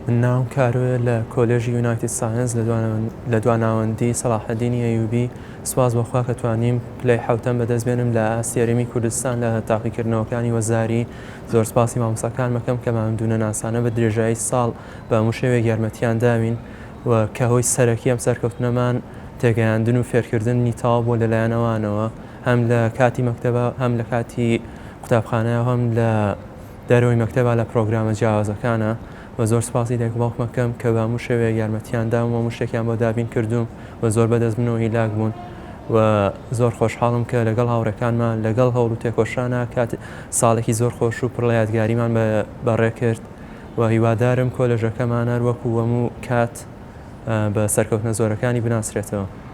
من ناوم کاروێ لە کۆلێژی یونایتد ساینس لە دواناوەندی سەلاحەدینی ئەیوبی. سواز بەخوا کە توانیم پلەی حوتەم بەدەست بێنم لە سێرەمی کوردستان لە تاقیکردنەوەکانی وەزاری. زۆر سپاسی مامۆستاکان مەکەم کە مامدونە ناسانە بە درێژایی ساڵ بە هەموو شێوێک یارمەتیان داوین و کە هۆی سەرەکی ئەم سەرکەوتنەمان تێگەیاندن و فێرکردنی تەواو بۆ لەلایەنەوانەوە، هەم لە کاتی مەکتەبە، هەم لە کاتی قوتابخانەیە، هەم لە دەرەوەی مەکتەبە لە پرۆگرامە جیاوازەکانە. و زۆر سپاسی دایک و باوکمەکەم کە بە هەموو شێوەیەک یارمەتیان داوم و هەموو شتێکیان بۆ دابین کردوم و زۆر بەدەست بنەوە هیلاک بوون و زۆر خۆشحاڵم کە لەگەڵ هاوڕێکانمان لەگەڵ هەوڵ و تێکۆشانە کات ساڵێکی زۆر خۆش و پڕ لە یادگاریمان بەڕێ کرد و هیوادارم کۆلێژەکەمان هەر وەکو هەموو کات بە سەرکەوتنە زۆرەکانی بناسرێتەوە.